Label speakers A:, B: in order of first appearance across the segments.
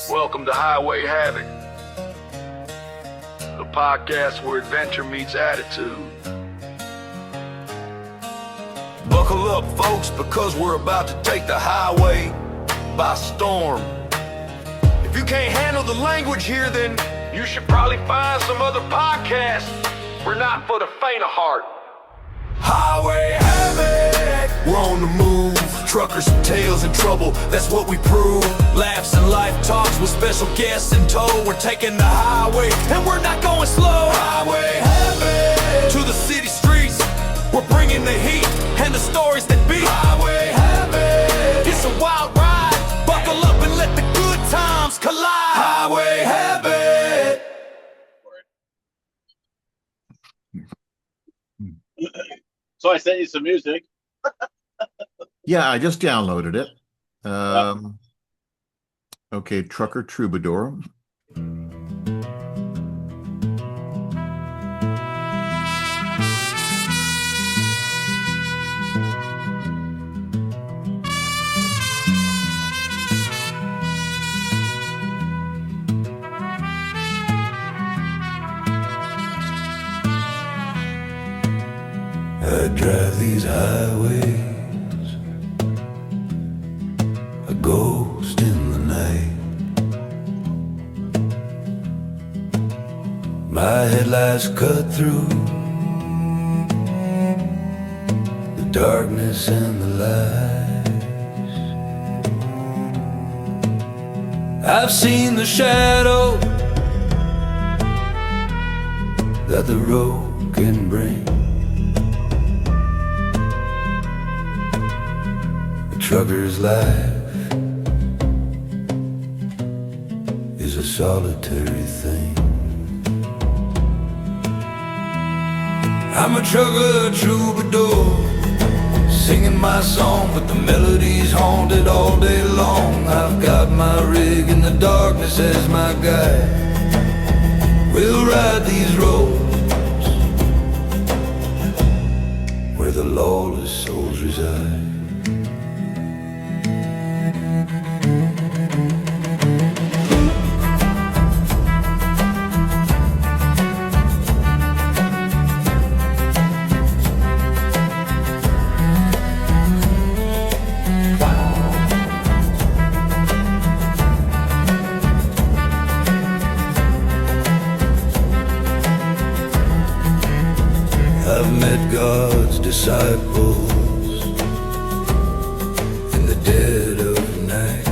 A: Welcome to Highway Havoc, the podcast where adventure meets attitude. Buckle up, folks, because we're about to take the highway by storm. If you can't handle the language here, then you should probably find some other podcasts. We're not for the faint of heart. Highway Havoc, we're on the move. Truckers and tales and trouble, that's what we prove. Laughs and life talks with special guests in tow. We're taking the highway and we're not going slow. Highway Havoc, to the city streets, we're bringing the heat and the stories that beat. Highway Havoc, it's a wild ride. Buckle up and let the good times collide. Highway Havoc.
B: So I sent you some music.
C: Yeah, I just downloaded it. Okay, Trucker Troubadour.
D: I drive these highways, a ghost in the night. My headlights cut through the darkness and the lights. I've seen the shadow that the road can bring. Trucker's life is a solitary thing. I'm a trucker troubadour, singing my song, but the melody's haunted all day long. I've got my rig in the darkness as my guide. We'll ride these roads where the lawless souls reside. I've met God's disciples in the dead of night.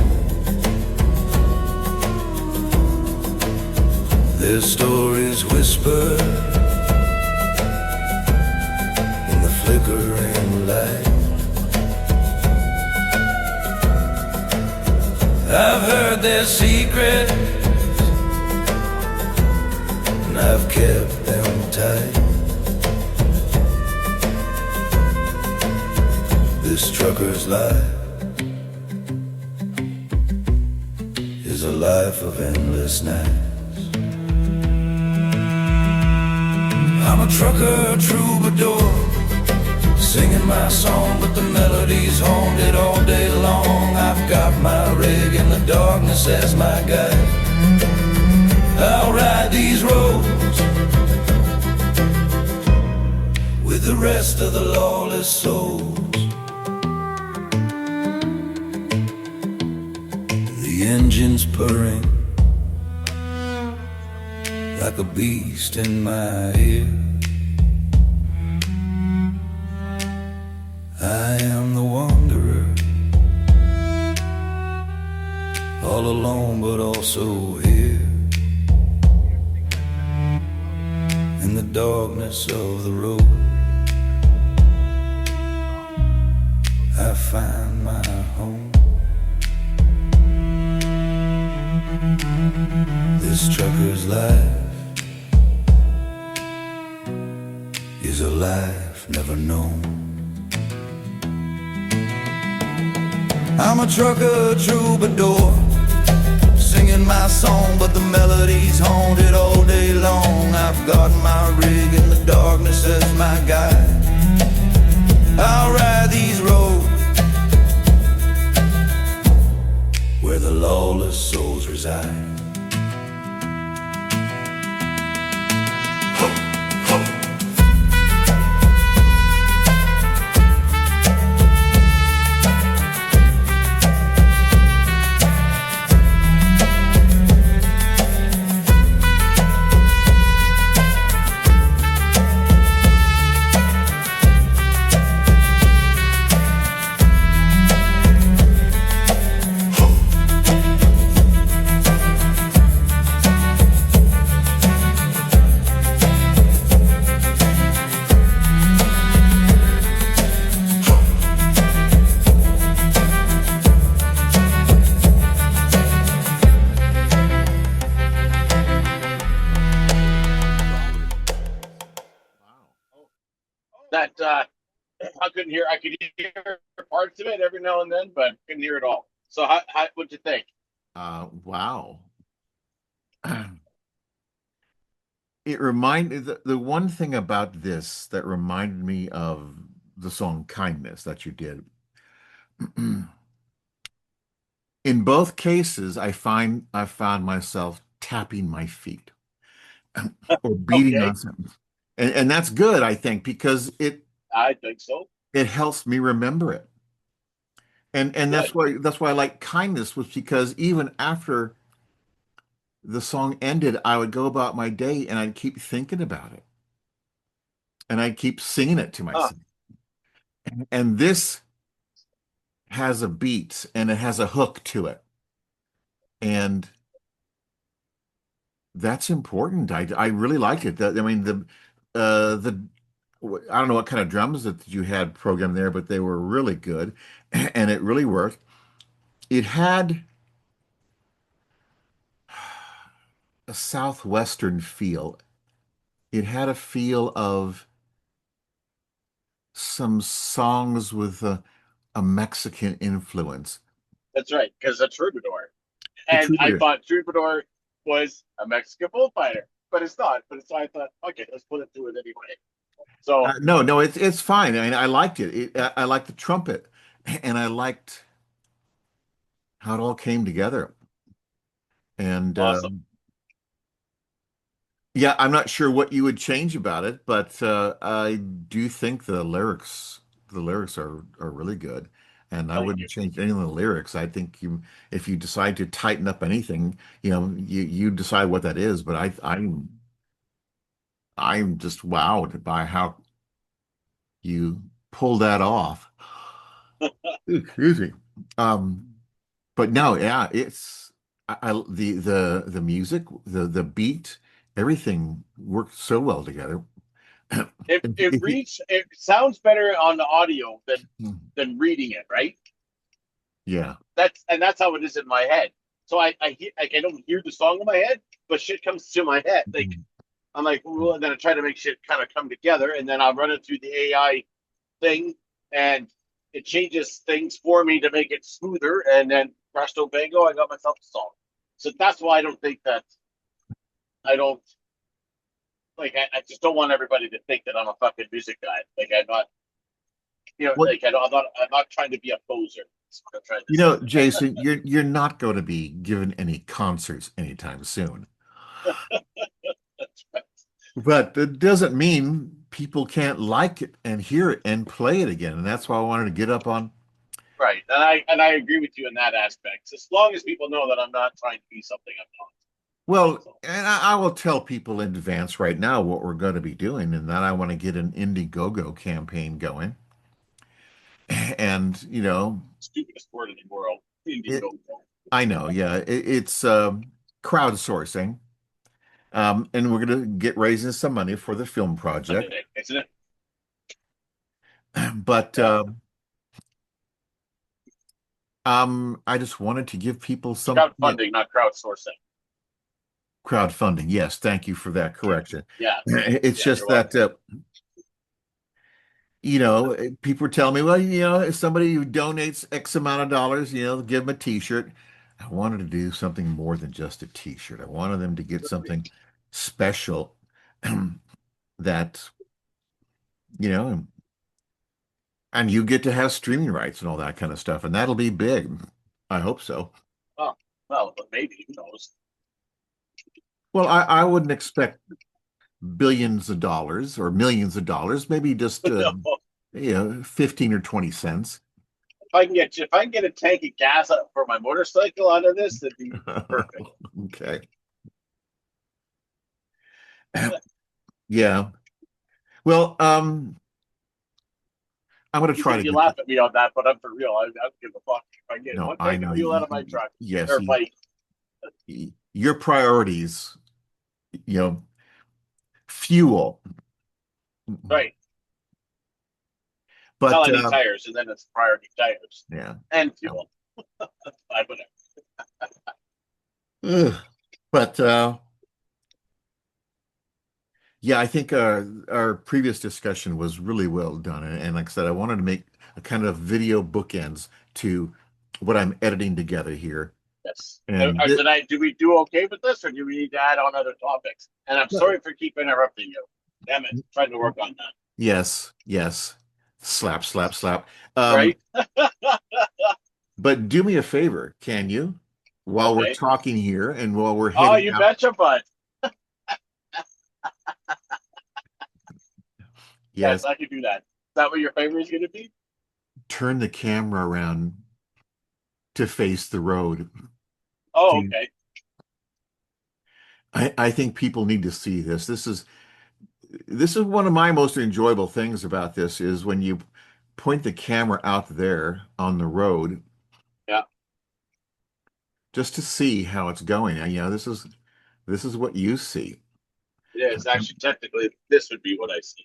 D: Their stories whisper in the flickering light. I've heard their secrets and I've kept them tight. This trucker's life is a life of endless nights. I'm a trucker troubadour, singing my song, but the melody's haunted all day long. I've got my rig in the darkness as my guide. I'll ride these roads with the rest of the lawless souls. The engine's purring like a beast in my ear. I am the wanderer, all alone but also here. In the darkness of the road, I find my home. This trucker's life is a life never known. I'm a trucker troubadour, singing my song, but the melody's haunted all day long. I've got my rig in the darkness as my guide. I'll ride these roads where the lawless souls reside. reside.
B: That I couldn't hear. I could hear parts of it every now and then, but couldn't hear it all. So, what'd you think?
C: Wow. It reminded the one thing about this that reminded me of the song Kindness that you did. In both cases, I found myself tapping my feet or beating
B: Okay,
C: on something. And that's good, I think, because
B: I think so.
C: it helps me remember it. And
B: Good.
C: that's why I like Kindness was because even after the song ended, I would go about my day and I'd keep thinking about it. And I'd keep singing it to
B: Huh.
C: myself. And this has a beat and it has a hook to it. And that's important. I really like it. I mean the I don't know what kind of drums that you had programmed there, but they were really good and it really worked. It had a southwestern feel. It had a feel of some songs with a Mexican influence.
B: That's right, because a troubadour.
C: The
B: And I
C: Troubadour.
B: thought troubadour was a Mexican bullfighter, but it's not. But it's why I thought, okay, let's put it through it anyway. So
C: No, it's fine. I mean, I liked it. I liked the trumpet, and I liked how it all came together. And
B: awesome.
C: yeah, I'm not sure what you would change about it, but I do think the lyrics are really good, and I
B: Thank
C: wouldn't
B: you.
C: change any of the lyrics. I think if you decide to tighten up anything, you decide what that is. But I'm just wowed by how you pull that off. Excuse me. Um, but no, yeah, the music, the beat, everything worked so well together.
B: It sounds better on the audio than reading it, right?
C: Yeah.
B: That's how it is in my head. So I don't hear the song in my head, but shit comes to my head. Like I'm like, well, and then I try to make shit kind of come together, and then I'll run it through the AI thing, and it changes things for me to make it smoother, and then presto bango, I got myself a song. So that's why I don't think that I don't I just don't want everybody to think that I'm a fucking music guy. Like I'm not,
C: What
B: I'm not trying to be a poser. That's what I'm trying to say.
C: Jason, you're not going to be given any concerts anytime soon.
B: That's right.
C: But it doesn't mean people can't like it and hear it and play it again. And that's why I wanted to get up on.
B: Right, and I agree with you in that aspect. As long as people know that I'm not trying to be something I'm not.
C: Well,
B: So
C: and I will tell people in advance right now what we're going to be doing, and that I want to get an Indiegogo campaign going. And,
B: stupidest word in the world.
C: it,
B: Indigo.
C: I know, yeah, it's crowdsourcing. And we're going to get raising some money for the film project.
B: Someday, isn't it?
C: But
B: Yeah.
C: I just wanted to give people some
B: Crowdfunding, not crowdsourcing.
C: crowdfunding. Yes, thank you for that correction.
B: Yeah,
C: It's
B: yeah,
C: just
B: you're
C: that
B: welcome.
C: people are telling me, well, if somebody who donates X amount of dollars, give them a t-shirt. I wanted to do something more than just a t-shirt. I wanted them to get something special that, you know, and you get to have streaming rights and all that kind of stuff, and that'll be big. I hope so.
B: Oh, Well, but maybe, who knows?
C: Well, I wouldn't expect billions of dollars or millions of dollars, maybe just
B: No.
C: 15 or 20 cents.
B: If I can get a tank of gas out for my motorcycle out of this, that'd be perfect.
C: Okay. Yeah. Well, I'm going to
B: You
C: try
B: think
C: to
B: you
C: get
B: laugh at me on that, but I'm for real. I don't give a fuck if I get
C: no,
B: one
C: I
B: tank
C: know
B: of fuel out of my truck
C: yes,
B: or bike.
C: your priorities, you know, fuel.
B: Right. Until
C: But
B: I need tires, and then it's priority tires
C: yeah.
B: and fuel. Whatever.
C: Ugh. But yeah, I think our previous discussion was really well done. And like I said, I wanted to make a kind of video bookends to what I'm editing together here.
B: Yes.
C: And thi-
B: Do we do okay with this, or do we need to add on other topics? And I'm sorry for keep interrupting you. Damn it, trying to work on that.
C: yes, yes. Slap, slap, slap. Um,
B: Right?
C: but do me a favor, can you? While we're
B: Okay.
C: talking here and while we're
B: Oh,
C: heading
B: you
C: out,
B: betcha, bud. Yes,
C: yes,
B: I can do that. Is that what your favor is going to be?
C: turn the camera around to face the road.
B: Oh,
C: Do-
B: okay.
C: I think people need to see this. This is one of my most enjoyable things about this is when you point the camera out there on the road
B: Yeah,
C: just to see how it's going. And, this is what you see.
B: it is. Actually, technically, this would be what I see.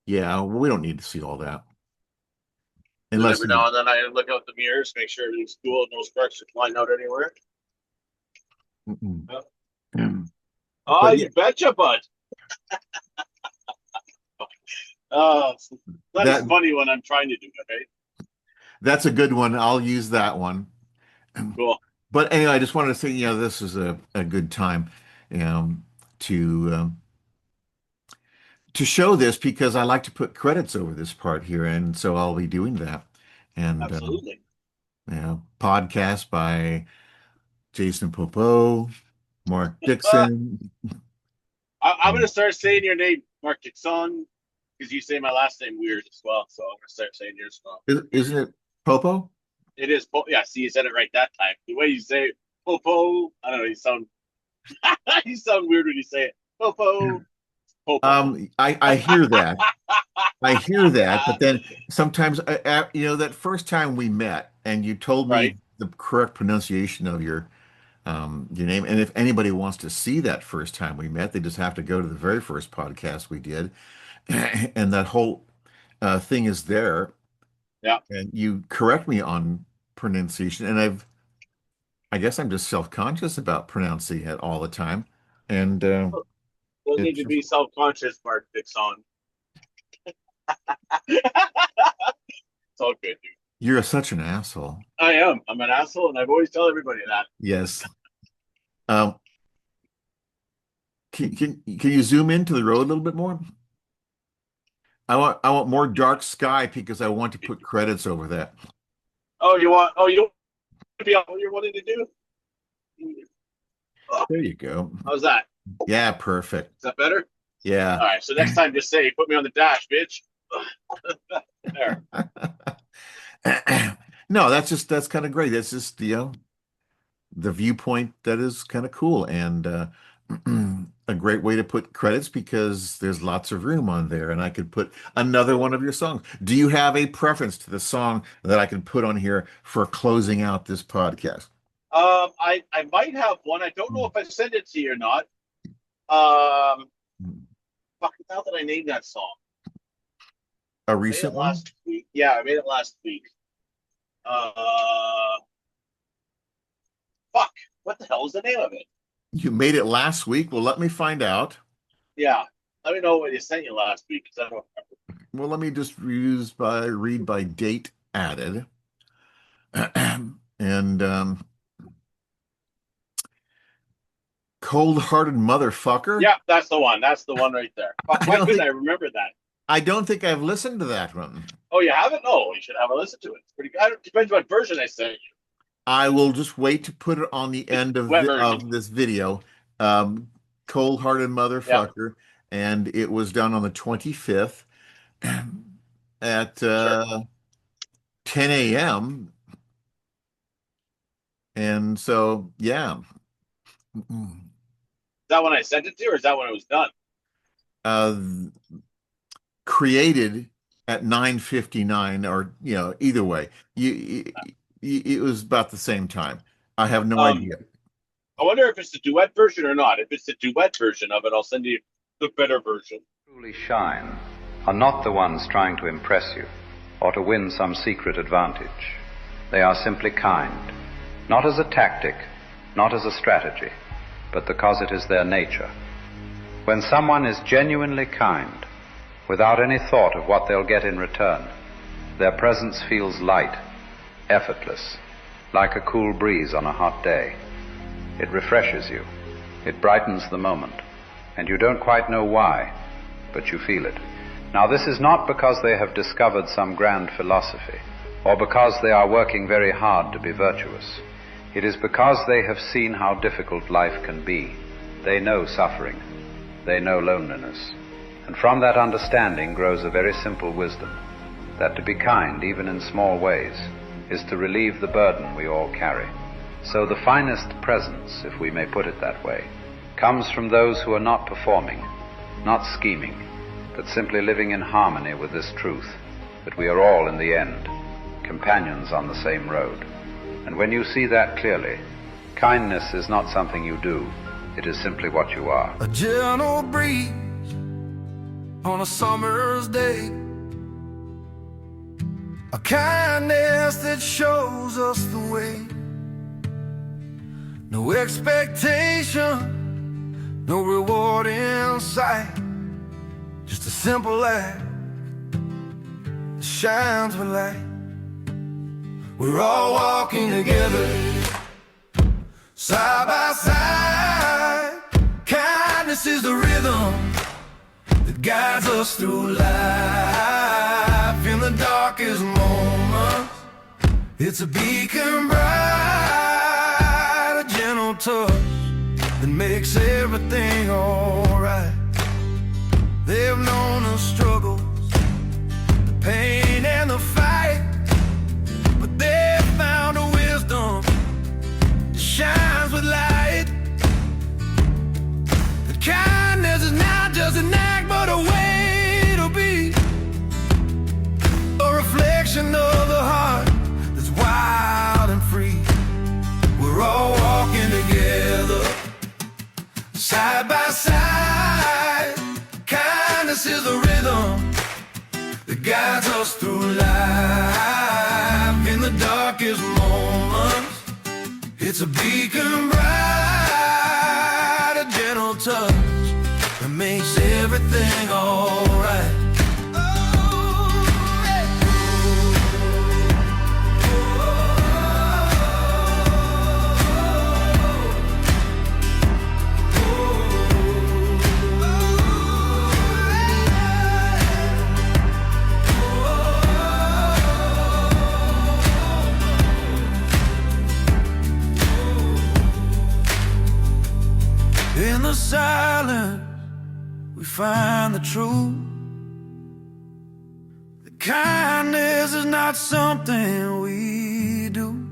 C: Yeah, we don't need to see all that
B: And then
C: unless
B: every now and then I look out the mirrors, make sure everything's cool and no sparks are flying out anywhere.
C: Mm-mm.
B: Yeah. Oh,
C: But yeah,
B: you betcha, bud. It's not as
C: that
B: funny when I'm trying to do it, right?
C: that's a good one. I'll use that one.
B: Cool.
C: But anyway, I just wanted to say, this is a good time, to to show this because I like to put credits over this part here, and so I'll be doing that. And
B: Absolutely.
C: podcast by Jason Popo, Mark Dixon.
B: I'm going to start saying your name, Mark Dixon, because you say my last name weird as well. So I'm going to start saying yours as well.
C: Isn't it Popo?
B: It is. Yeah, see, you said it right that time. The way you say it, Popo, I don't know, you sound weird when you say it. Popo. Popo.
C: I hear that. I hear that, but then sometimes, that first time we met and you told
B: Right.
C: me the correct pronunciation of your name, and if anybody wants to see that first time we met, they just have to go to the very first podcast we did, and that whole thing is there,
B: Yeah.
C: and you correct me on pronunciation, and I guess I'm just self-conscious about pronouncing it all the time, and
B: Don't need
C: it's
B: to
C: just
B: be self-conscious, Mark Dixon. It's all good, dude.
C: you're such an asshole.
B: I am. I'm an asshole, and I've always tell everybody that.
C: Yes. Um, can you zoom into the road a little bit more? I want more dark sky because I want to put credits over that.
B: Oh, you don't want to be what you're wanting to do? Oh,
C: There you go.
B: how's that?
C: Yeah, perfect.
B: Is that better?
C: Yeah.
B: All right. So next time, just say, "Put me on the dash, bitch." There.
C: No, that's kind of great. That's just, the viewpoint that is kind of cool and a great way to put credits because there's lots of room on there and I could put another one of your songs. Do you have a preference to the song that I can put on here for closing out this podcast?
B: I might have one. I don't know if I sent it to you or not. Fuck, now that I named that song,
C: A
B: I made
C: recent
B: it
C: one?
B: last week. Yeah, I made it last week. Uh, fuck. What the hell is the name of it?
C: You made it last week? Well, let me find out.
B: Yeah, let me know what you sent you last week because I don't remember.
C: Well, let me just read by date added. And cold-hearted motherfucker.
B: Yeah, that's the one. That's the one right there. Fuck,
C: I
B: why
C: don't
B: couldn't I
C: think
B: remember that?
C: I don't think I've listened to that one.
B: Oh, you haven't? No, you should have a listen to it. It's pretty good. It depends what version I sent you.
C: I will just wait to put it on the end of
B: Wet version.
C: this video. Um, Cold-hearted
B: Yeah.
C: motherfucker, and it was done on the 25th at
B: Sure.
C: 10 a.m. And so, yeah.
B: Is that when I sent it to you, or is that when it was done?
C: Uh, created at 9:59, or either way, it was about the same time. I have no idea.
B: I wonder if it's the duet version or not. If it's the duet version of it, I'll send you the better version.
E: Truly shine are not the ones trying to impress you or to win some secret advantage. They are simply kind, not as a tactic, not as a strategy, but because it is their nature. When someone is genuinely kind, without any thought of what they'll get in return, their presence feels light, effortless, like a cool breeze on a hot day. It refreshes you, it brightens the moment, and you don't quite know why, but you feel it. Now, this is not because they have discovered some grand philosophy, or because they are working very hard to be virtuous. It is because they have seen how difficult life can be. They know suffering, they know loneliness, and from that understanding grows a very simple wisdom, that to be kind, even in small ways, is to relieve the burden we all carry. So the finest presence, if we may put it that way, comes from those who are not performing, not scheming, but simply living in harmony with this truth, that we are all, in the end, companions on the same road. And when you see that clearly, kindness is not something you do, it is simply what you are.
D: A gentle breeze on a summer's day, a kindness that shows us the way. No expectation, no reward in sight, just a simple act that shines with light. We're all walking together, side by side. Kindness is the rhythm that guides us through life. In the darkest moments, it's a beacon bright, a gentle touch that makes everything alright. They've known the struggles, the pain and the fight, but they've found a wisdom that shines with light. That kindness is not just an act, but a way to be, a reflection of the heart that's wild and free. We're all walking together, side by side. Kindness is the rhythm that guides us through life. In the darkest moments, it's a beacon bright, a gentle touch that makes everything alright. In the silence, we find the truth. The kindness is not something we do.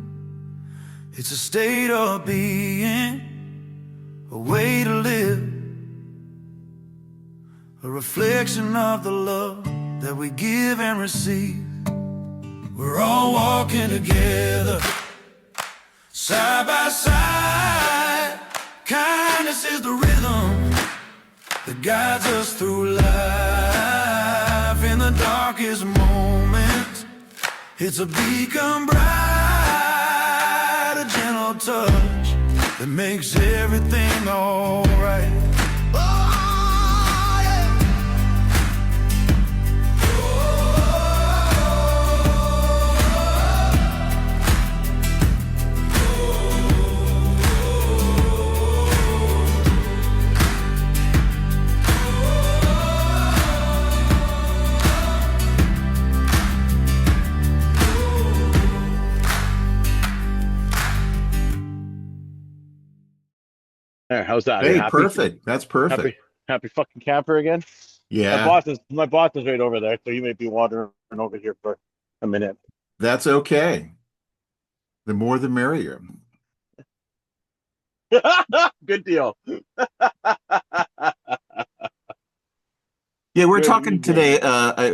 D: It's a state of being, a way to live, a reflection of the love that we give and receive. We're all walking together, side by side. Kindness is the rhythm that guides us through life. In the darkest moments, it's a beacon bright, a gentle touch that makes everything alright.
B: there. How's that? Are you
C: Hey,
B: happy?
C: perfect. That's perfect.
B: Happy fucking camper again.
C: Yeah,
B: My boss is right over there, so you may be wandering over here for a minute.
C: that's okay. The more the merrier.
B: Good deal.
C: Yeah, we're
B: Good
C: talking
B: evening.
C: today.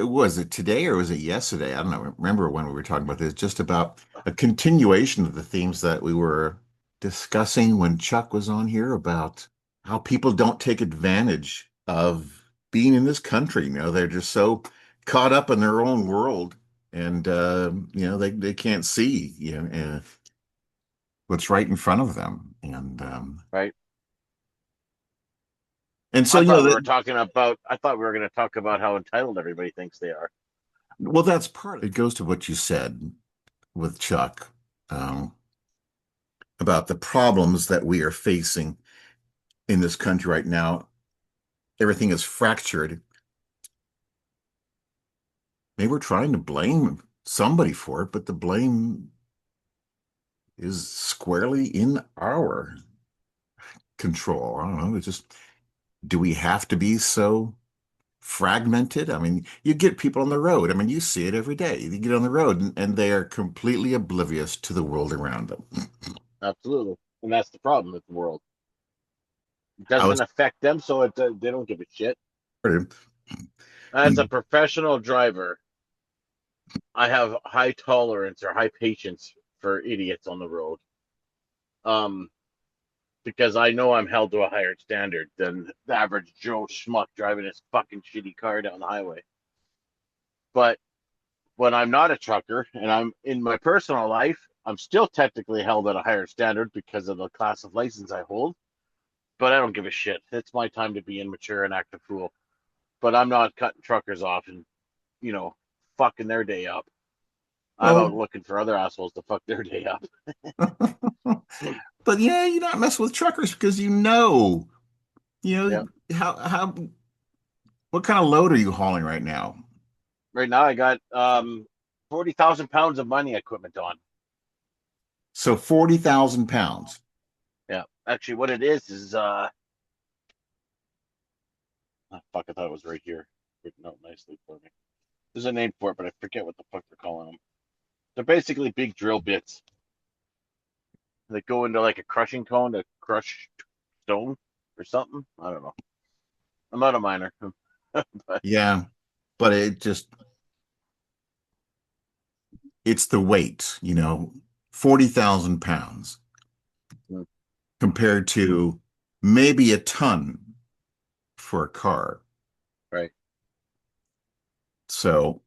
C: Was it today or was it yesterday? I don't know. Remember when we were talking about this? Just about a continuation of the themes that we were discussing when Chuck was on here about how people don't take advantage of being in this country. They're just so caught up in their own world, and they can't see what's right in front of them,
B: Right.
C: and so
B: I thought we were
C: that.
B: talking about. I thought we were going to talk about how entitled everybody thinks they are.
C: Well, that's part of it. It goes to what you said with Chuck um, about the problems that we are facing in this country right now. Everything is fractured. Maybe we're trying to blame somebody for it, but the blame is squarely in our control. I don't know. It's just, do we have to be so fragmented? I mean, you get people on the road. I mean, you see it every day. You get on the road and they are completely oblivious to the world around them.
B: Absolutely, and that's the problem with the world. It
C: I
B: doesn't
C: was
B: affect them, so they don't give a shit.
C: and
B: As a professional driver, I have high tolerance or high patience for idiots on the road. Um, because I know I'm held to a higher standard than the average Joe schmuck driving his fucking shitty car down the highway. But when I'm not a trucker and I'm in my personal life, I'm still technically held at a higher standard because of the class of license I hold. But I don't give a shit. It's my time to be immature and act a fool. But I'm not cutting truckers off and, you know, fucking their day up. I'm out
C: well,
B: looking for other assholes to fuck their day up.
C: but yeah, you're not messing with truckers because you
B: Yeah.
C: know how what kind of load are you hauling right now?
B: Right now I got 40,000 pounds of mining equipment on.
C: So 40,000 pounds.
B: Yeah. Actually, what it is oh, fuck, I thought it was right here. Written out nicely for me. There's a name for it, but I forget what the fuck they're calling them. They're basically big drill bits that go into like a crushing cone to crush stone or something. I don't know. I'm not a miner, but
C: Yeah, but it's the weight, 40,000 pounds
B: mm,
C: compared to maybe a ton for a car.
B: right.
C: So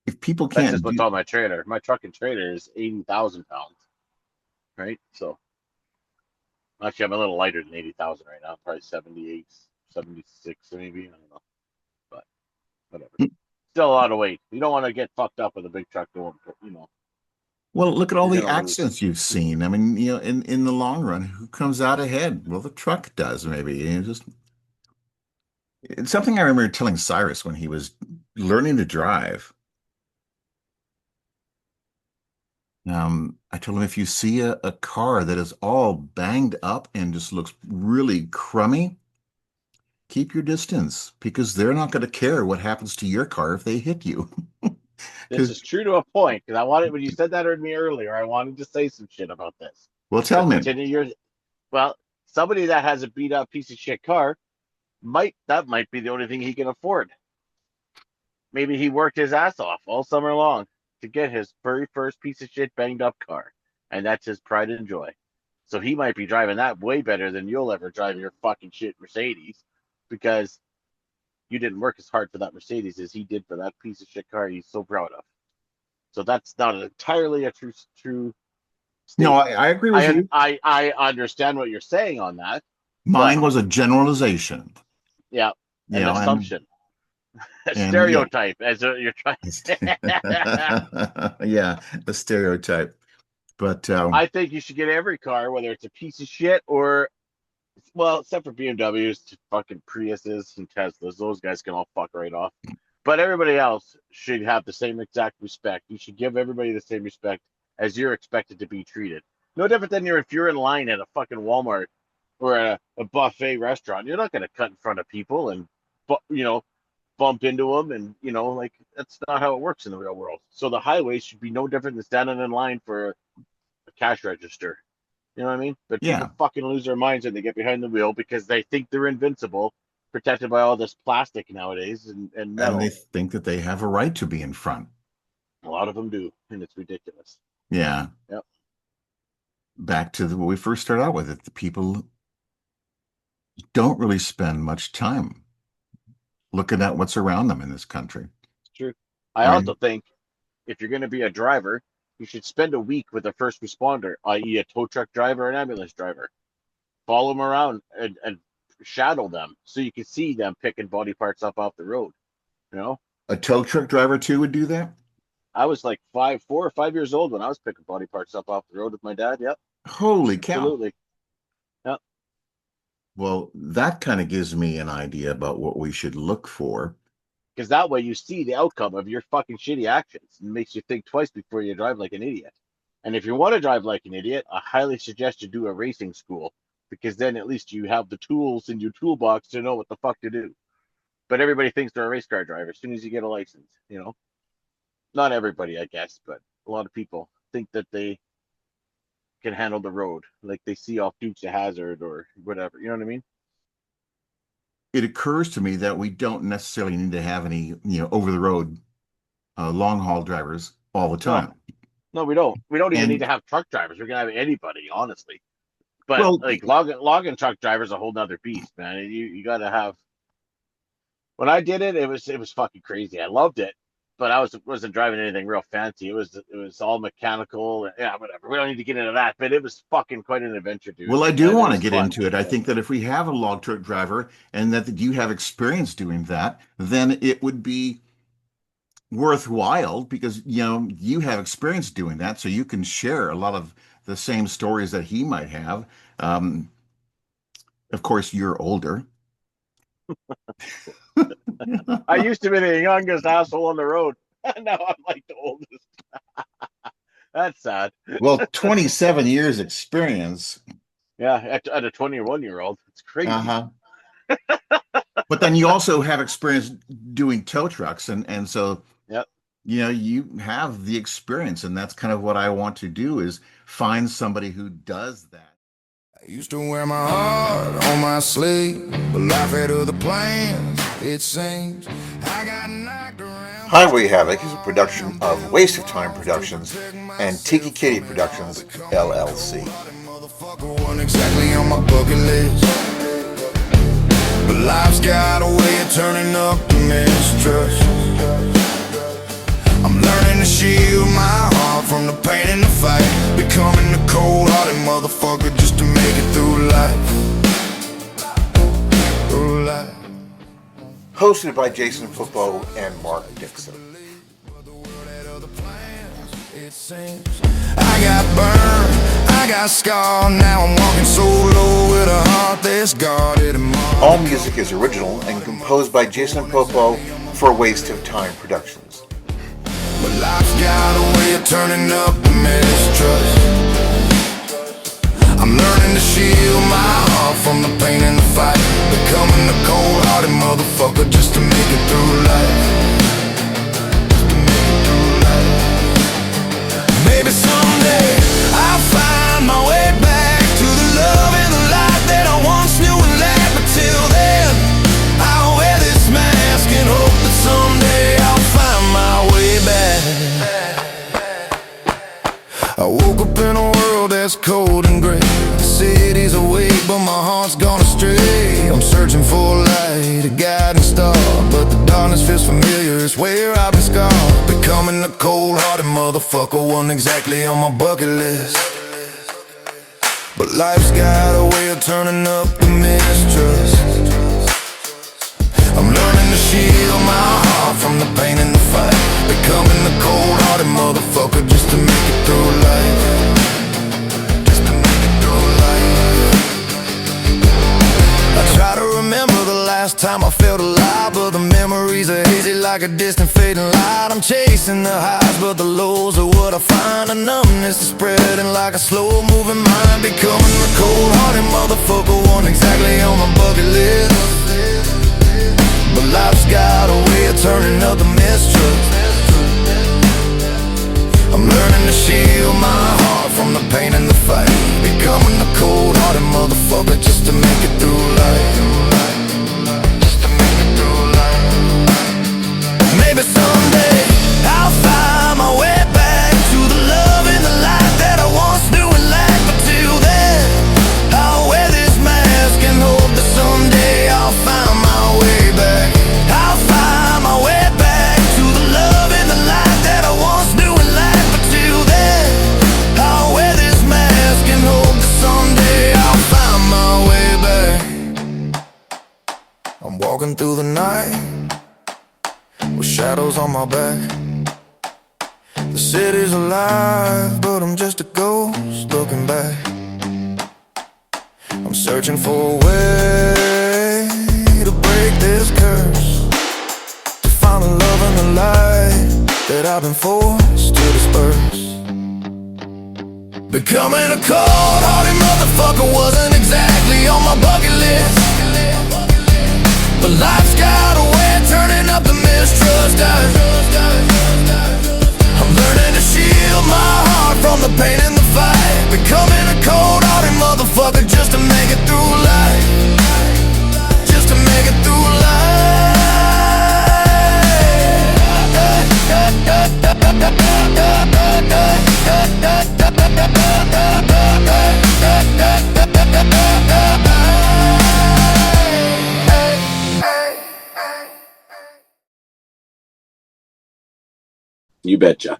C: if people
B: That's
C: can't
B: just what's
C: do,
B: on my trailer. My truck and trailer is 80,000 pounds, right? So actually, I'm a little lighter than 80,000 right now. Probably 78, 76 maybe. I don't know, but whatever. Still a lot of weight. You don't want to get fucked up with a big truck going.
C: well, look at all
B: You're
C: the
B: gonna lose.
C: accidents you've seen. I mean, in the long run, who comes out ahead? Well, the truck does maybe. It's something I remember telling Cyrus when he was learning to drive. I told him if you see a car that is all banged up and just looks really crummy, keep your distance because they're not going to care what happens to your car if they hit you.
B: This
C: Because,
B: is true to a point because I wanted when you said that to me earlier, I wanted to say some shit about this.
C: well, tell
B: But
C: me,
B: continue your well, somebody that has a beat up piece of shit car might be the only thing he can afford. Maybe he worked his ass off all summer long to get his very first piece of shit banged up car, and that's his pride and joy. So he might be driving that way better than you'll ever drive your fucking shit Mercedes because you didn't work as hard for that Mercedes as he did for that piece of shit car he's so proud of. So that's not entirely a true
C: no,
B: statement.
C: I agree with you.
B: I understand what you're saying on that, but
C: Mine was a generalization,
B: yeah,
C: you
B: an
C: know,
B: assumption, a
C: and yeah,
B: stereotype, as you're trying.
C: yeah, a stereotype. But
B: I think you should get every car, whether it's a piece of shit or well, except for BMWs, fucking Priuses and Teslas, those guys can all fuck right off. But everybody else should have the same exact respect. You should give everybody the same respect as you're expected to be treated. No different than if you're in line at a fucking Walmart or at a buffet restaurant, you're not going to cut in front of people and, bump into them, and like that's not how it works in the real world. So the highways should be no different than standing in line for a cash register. You know what I mean? But
C: Yeah.
B: people fucking lose their minds when they get behind the wheel because they think they're invincible, protected by all this plastic nowadays and metal.
C: And they think that they have a right to be in front.
B: A lot of them do, and it's ridiculous.
C: Yeah.
B: Yep.
C: Back to what we first started out with, it, the people don't really spend much time looking at what's around them in this country.
B: It's true. I
C: Right.
B: also think if you're going to be a driver, you should spend a week with a first responder, i.e., a tow truck driver, an ambulance driver. Follow them around and shadow them so you can see them picking body parts up off the road.
C: A tow truck driver too would do that?
B: I was like 4 or 5 years old when I was picking body parts up off the road with my dad. Yep,
C: Holy cow.
B: absolutely.
C: Well, that kind of gives me an idea about what we should look for.
B: Because that way you see the outcome of your fucking shitty actions and makes you think twice before you drive like an idiot. And if you want to drive like an idiot, I highly suggest you do a racing school, because then at least you have the tools in your toolbox to know what the fuck to do. But everybody thinks they're a race car driver as soon as you get a license, Not everybody, I guess, but a lot of people think that they can handle the road. Like they see off Dukes of Hazzard or whatever. You know what I mean?
C: It occurs to me that we don't necessarily need to have any, over the road, long haul drivers all the time.
B: No, we don't. We don't even
C: And-
B: need to have truck drivers. We're gonna have anybody, honestly. But
C: Well-
B: like logging truck drivers a whole nother beast, man. You gotta have. When I did it, it was fucking crazy. I loved it, but I wasn't driving anything real fancy. It was all mechanical. And, yeah, whatever. We don't need to get into that, but it was fucking quite an adventure, dude.
C: Well, I do
B: And
C: want to
B: was
C: get
B: fun.
C: into it. I think that if we have a log truck driver and that you have experience doing that, then it would be worthwhile because, you have experience doing that. So you can share a lot of the same stories that he might have. Of course, you're older.
B: I used to be the youngest asshole on the road. Now I'm like the oldest. That's sad.
C: Well, 27 years experience.
B: Yeah, at a 21-year-old, it's crazy.
C: Uh-huh. But then you also have experience doing tow trucks, and so
B: Yep.
C: you have the experience, and that's kind of what I want to do is find somebody who does that.
D: I used to wear my heart on my sleeve, but life had other plans, it seems. I got knocked around.
C: Highway Havoc is a production of Waste of Time Productions and Tiki Kitty Productions, LLC.
D: Motherfucker wasn't exactly on my bucket list, but life's got a way of turning up the mistrust. I'm learning to shield my heart from the pain and the fight, becoming a cold-hearted motherfucker just to make it through life. Through life.
C: Hosted by Jason Flipo and Mark Dixon.
D: I got burned, I got scarred, now I'm walking solo with a heart that's guarded.
C: All music is original and composed by Jason Popo for Waste of Time Productions.
D: But life's got a way of turning up the mistrust. I'm learning to shield my heart from the pain and the fight, becoming a cold-hearted motherfucker just to make it through life. Just to make it through life. Maybe someday I'll find my way back to the love and the light that I once knew and lacked. But till then, I'll wear this mask and hope that someday I'll find my way back. I woke up in a world that's cold and gray. The city's awake, but my heart's gone astray. I'm searching for a light, a guiding star, but the darkness feels familiar, it's where I've been scarred. Becoming a cold-hearted motherfucker wasn't exactly on my bucket list, but life's got a way of turning up the mistrust. I'm learning to shield my heart from the pain and the fight, becoming a cold-hearted motherfucker just to make it through life. Just to make it through life. I try to remember the last last time I felt alive, but the memories are hazy like a distant fading light. I'm chasing the highs, but the lows are what I find. A numbness is spreading like a slow-moving mind, becoming the cold-hearted motherfucker, one exactly on my bucket list. But life's got a way of turning up the mistrust. I'm learning to shield my heart from the pain and the fight, becoming the cold-hearted motherfucker just to make it through life. Just to make it through life. Maybe someday I'll find my way back to the love and the light that I once knew and lacked. But till then, I'll wear this mask and hope that someday I'll find my way back. I'll find my way back to the love and the light that I once knew and lacked. But till then, I'll wear this mask and hope that someday I'll find my way back. I'm walking through the night with shadows on my back. The city's alive, but I'm just a ghost looking back. I'm searching for a way to break this curse, to find the love and the light that I've been forced to disperse. Becoming a cold-hearted motherfucker wasn't exactly on my bucket list, but life's got a way of turning up the mistrust. I'm learning to shield my heart from the pain and the fight, becoming a cold-hearted motherfucker just to make it through life. Just to make it through
B: You betcha.